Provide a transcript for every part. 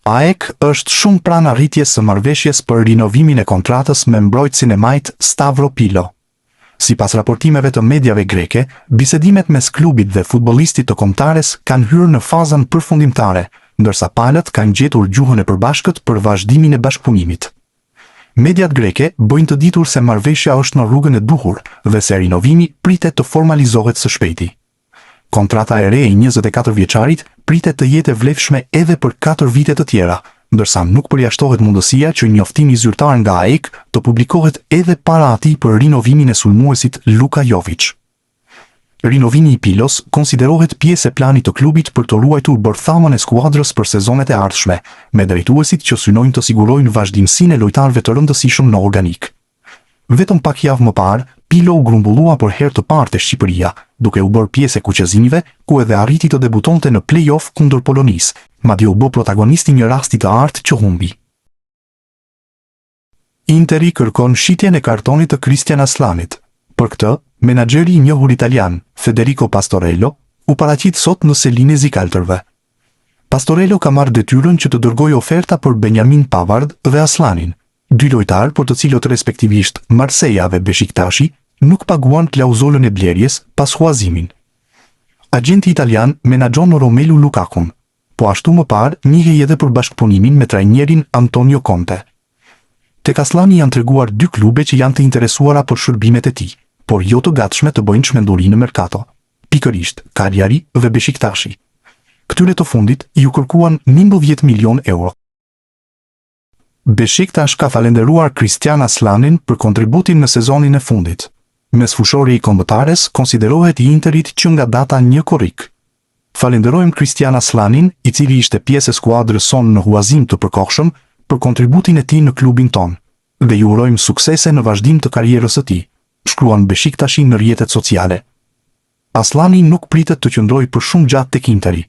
AEK është shumë pranë arritjes së marrëveshjes për rinovimin e kontratës me mbrojtësin e majt Stavro Pilo. Sipas raportimeve të mediave greke, bisedimet mes klubit dhe futbollistit të kombëtares kanë hyrë në fazën përfundimtare, ndërsa palët kanë gjetur gjuhën e përbashkët për vazhdimin e bashkëpunimit. Mediat greke bëjnë të ditur se marrëveshja është në rrugën e duhur dhe se rinovimi pritet të formalizohet së shpejti. Kontrata e re e 24 vjeçarit pritet të jetë e vlefshme edhe për 4 vite të tjera, ndërsa nuk përjashtohet mundësia që njoftimi zyrtar nga AEK të publikohet edhe para atij për rinovimin e sulmuesit Luka Jović. Rinovimi i Pilos konsiderohet pjesë e planit të klubit për të ruajtur bërthamën e skuadrës për sezonet e ardhshme, me drejtuesit që synojnë të sigurojnë vazhdimsinë e lojtarëve të rëndësishëm në organik. Vetëm pak javë më parë, Pilo u grumbullua për herë të parë te Shqipëria, duke u bërë pjesë e kuqezimeve, ku edhe arriti të debutonte në play-off kundër Polonisë, madje u bë protagonisti një rasti të artë që humbi. Interi kërkon shitjen e kartonit të Christian Aslanit. Për këtë, menaxheri i njohur italian, Federico Pastorello, u paraqit sot në selinë e zikaltërve. Pastorello ka marrë detyrën që të dërgojë oferta për Benjamin Pavard dhe Aslanin, dy lojtarë për të cilët respektivisht Marseilla dhe Beşiktashi nuk paguan klauzolën e blerjes pas huazimin. Agenti italian menaxhon Romelu Lukakun, po ashtu më parë njihej edhe për bashkëpunimin me trajnerin Antonio Conte. Tek Aslani janë treguar 2 klube që janë të interesuara për shërbimet e tij, por jo të gatshme të bëjnë çmenduri në merkato. Pikërisht, Cagliari dhe Beşiktashi. Këtyre të fundit ju kërkuan 11 milion euro. Beşiktash ka falenderuar Christian Aslanin për kontributin në sezonin e fundit. Mesfushori i kombëtares konsiderohet i Interit që nga data 1 korrik. Falenderojmë Christian Aslanin, i cili ishte pjesë e skuadrës sonë në huazim të përkohshëm, për kontributin e tij në klubin ton, dhe ju urojmë suksese në vazhdim të karrierës së tij, shkruan Beşiktashi në rrjetet sociale. Aslani nuk pritet të qëndrojë për shumë gjatë tek Interi.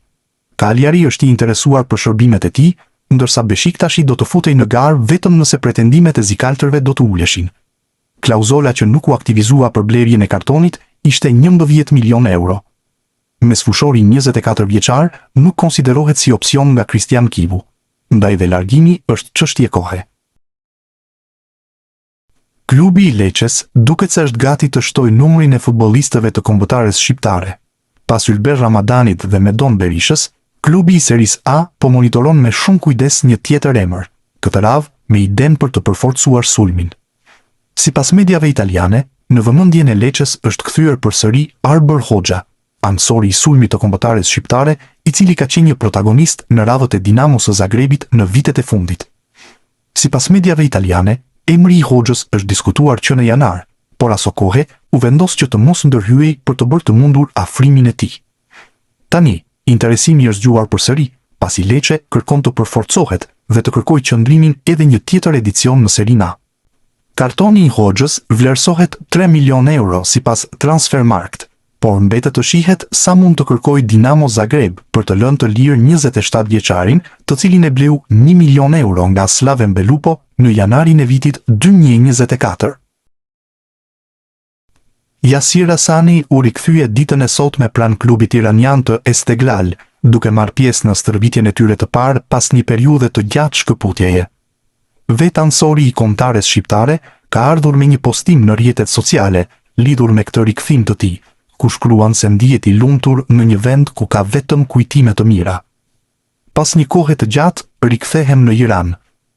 Cagliari është i interesuar për shërbimet e tij, ndërsa Beşiktashi do të futej në garë vetëm nëse pretendimet e zikaltërve do të uleshin. Klauzola që nuk u aktivizua për blerjen e kartonit ishte 11 milion euro. Mesfushori 24 vjeçar nuk konsiderohet si opsion nga Christian Kivu, ndaj dhe largimi është çështje kohe. Klubi i Lecces duket se është gati të shtojë numrin e futbollistëve të kombëtares shqiptare. Pas Ylber Ramadanit dhe Medon Berishës, klubi i Seris A po monitoron me shumë kujdes një tjetër emër, këtë radhë me idenë për të përforcuar sulmin. Sipas mediave italiane, në vëmendjen e Lecces është kthyer përsëri Arbër Hoxha, ansori i sulmit të kombëtares shqiptare, i cili ka qenë një protagonist në radhët e Dinamo së Zagrebit në vitet e fundit. Sipas mediave italiane, emri i Hoxhës është diskutuar që në janar, por aso kohe u vendos që të mos ndërhyej për të bërë të mundur afrimin e tij. Tani, interesimi është zgjuar përsëri, pasi Lecce kërkon të përforcohet dhe të kërkojë qëndrimin edhe një tjetër edicion në Serie A. Kartoni i Hoxhës vlerësohet 3 milion euro sipas Transfermarkt, por mbetet të shihet sa mund të kërkojë Dinamo Zagreb për të lënë të lirë 27 vjeçarin, të cilin e bleu 1 milion euro nga Slaven Belupo në janarin e vitit 2024. Yasir Hasani u rikthye ditën e sotme pranë klubit iranian të Esteghlal, duke marrë pjesë në stërvitjen e tyre të parë pas një periudhe të gjatë shkëputjeje. Vetë ansori i kombëtares shqiptare ka ardhur me një postim në rrjetet sociale lidhur me këtë rikthim të tij, ku shkruan se ndihet i lumtur në një vend ku ka vetëm kujtime të mira. Pas një kohe të gjatë, rikthehem në Iran,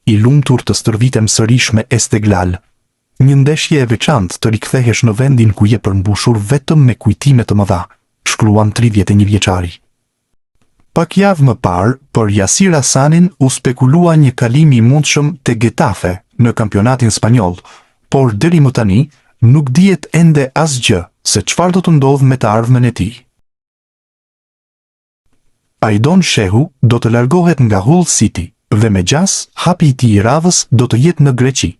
i lumtur të stërvitem sërish me Esteghlal. Një ndeshje e veçantë të rikthehesh në vendin ku je përmbushur vetëm me kujtime të mëdha, shkruan 31 vjeçari. Pak javë më parë, për Yasir Hasanin u spekulua një kalim i mundshëm te Getafe në kampionatin spanjoll, por deri më tani nuk dihet ende asgjë se çfarë do të ndodhë me të ardhmen e tij. Aidon Shehu do të largohet nga Hull City dhe me gjas hapi i tij i radhës do të jetë në Greqi.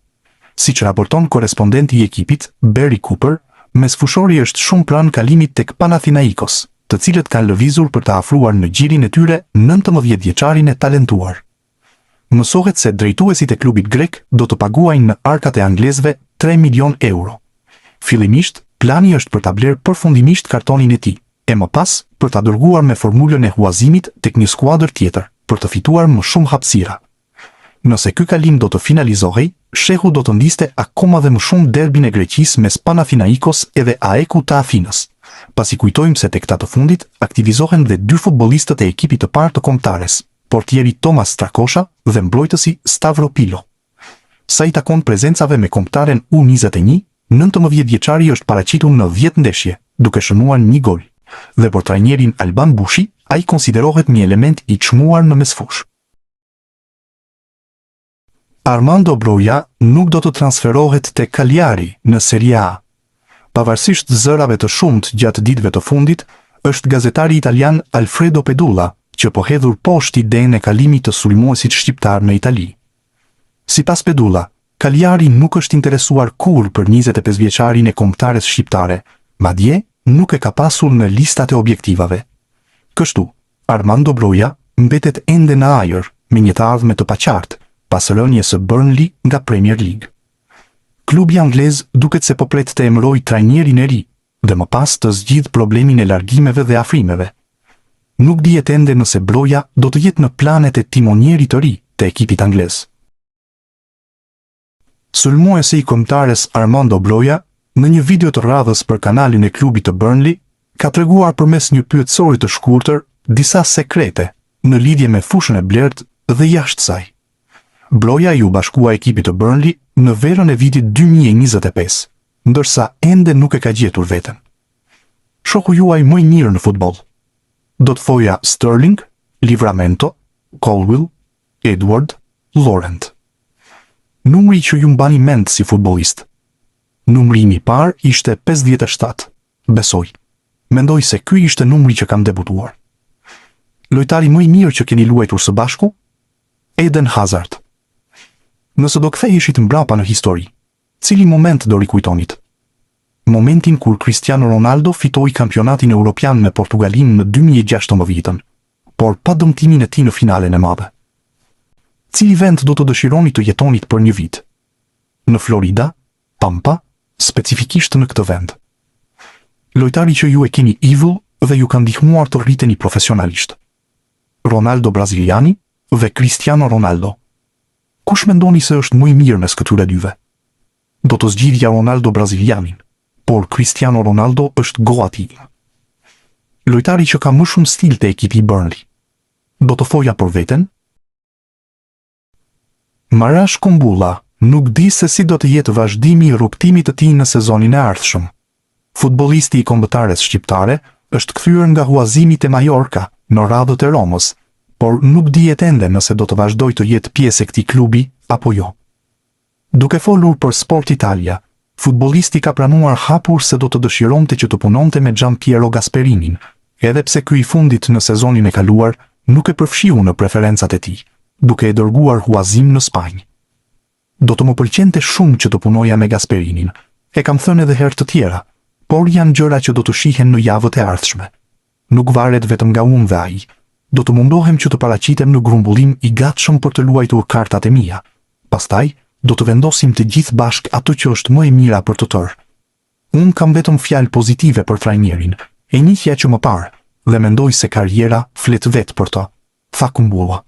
Siç raporton korespondenti i ekipit, Barry Cooper, mesfushori është shumë pranë kalimit tek Panathinaikos, të cilët kanë lëvizur për të afruar në gjirin e tyre 19 vjeçarin e talentuar. Mësohet se drejtuesit e klubit grek do të paguajnë në arkat e anglezëve 3 milion euro. Fillimisht, plani është për ta blerë përfundimisht kartonin e tij, e më pas për ta dërguar me formulën e huazimit tek një skuadër tjetër, për të fituar më shumë hapësira. Nëse ky kalim do të finalizohej, shehu do të ndiste akoma dhe më shumë derbin e Greqisë mes Panathinaikos edhe AEK të Afinës. Pasi kujtojmë se tek ta të fundit aktivizohen dhe 2 futbollistët e ekipit të parë të kombëtares, portieri Tomas Strakosha dhe mbrojtësi Stavro Pilo. Sa i takon prezencave me kombëtaren U21, 19-vjeçari është paraqitur në 10 ndeshje, duke shënuar 1 gol. Dhe për trajnerin Alban Bushi, ai konsiderohet një element i çmuar në mesfush. Armando Broja nuk do të transferohet te Cagliari në Serie A. Pavarësisht zërave të shumt gjatë ditëve të fundit, është gazetari italian Alfredo Pedulla që po hedhur poshtë idenë e kalimit të sulmuesit shqiptar në Itali. Sipas Pedulla, Cagliari nuk është interesuar kurrë për 25-vjeçarin e kombëtares shqiptare, madje nuk e ka pasur në listat e objektivave. Kështu, Armando Broja mbetet ende në ajër me një të ardhme të paqartë, pas rënies së Burnley nga Premier League. Klubi anglez duket se po pret të emërojë trajnerin e ri dhe më pas të zgjidh problemin e largimeve dhe afrimeve. Nuk dihet ende nëse Broja do të jetë në planet e timonierit të ri të ekipit anglez. Sulmuesi i kombëtares Armando Broja, në një video të radhës për kanalin e klubit të Burnley, ka treguar përmes një pyetësori të shkurtër disa sekrete në lidhje me fushën e blertë dhe jashtë saj. Broja ju bashkua ekipit të Burnley në verën e vitit 2025, ndërsa ende nuk e ka gjetur veten. Shoku juaj më i mirë në futboll. Do të thoja Sterling, Livramento, Colwill, Edward, Laurent. Numri që ju mbani mend si futbollist. Numri i parë ishte 57. Besoj. Mendoj se ky ishte numri që kam debutuar. Lojtari më i mirë që keni luajtur së bashku? Eden Hazard. Nëse do ktheheshit mbrapa në histori, cili moment do rikujtonit? Momentin kur Cristiano Ronaldo fitoi kampionatin evropian me Portugalin në 2016, por pa dëmtimin e tij në finalen e madhe. Cili vend do të dëshironi të jetonit për një vit? Në Florida, Pampa, specifikisht në këtë vend. Lojtari që ju e keni idhull dhe ju ka ndihmuar të rriteni profesionalisht. Ronaldo braziliani dhe Cristiano Ronaldo. Kush mendoni se është më i mirë mes këtyre dyve? Do të zgjidhja Ronaldo brazilianin, por Cristiano Ronaldo është goati im. Lojtari që ka më shumë stil te ekipi i Burnley. Do të thoja për veten? Marash Kumbulla nuk di se si do të jetë vazhdimi i rrugtimit të tij në sezonin e ardhshëm. Futbollisti i kombëtares shqiptare është kthyer nga huazimi te Mallorca në radhët e Romës, por nuk dihet ende nëse do të vazhdoj të jetë pjesë e këtij klubi apo jo. Duke folur për Sport Italia, futbollisti ka pranuar hapur se do të dëshironte që të punonte me Gianpiero Gasperinin, edhe pse ky i fundit në sezonin e kaluar nuk e përfshiu në preferencat e tij, duke e dërguar huazim në Spanjë. Do të më pëlqente shumë që të punoja me Gasperinin, e kam thënë edhe herë të tjera, por janë gjëra që do të shihen në javët e ardhshme. Nuk varet vetëm nga unë dhe ai. Do të mundohem që të paraqitem në grumbullim i gatshëm për të luajtur kartat e mia. Pastaj, do të vendosim të gjithë bashk atë që është më e mira për të tërë. Unë kam vetëm fjalë pozitive për trajnerin, e njihja që më parë, dhe mendoj se karriera flet vetë për to, tha Kumbulla.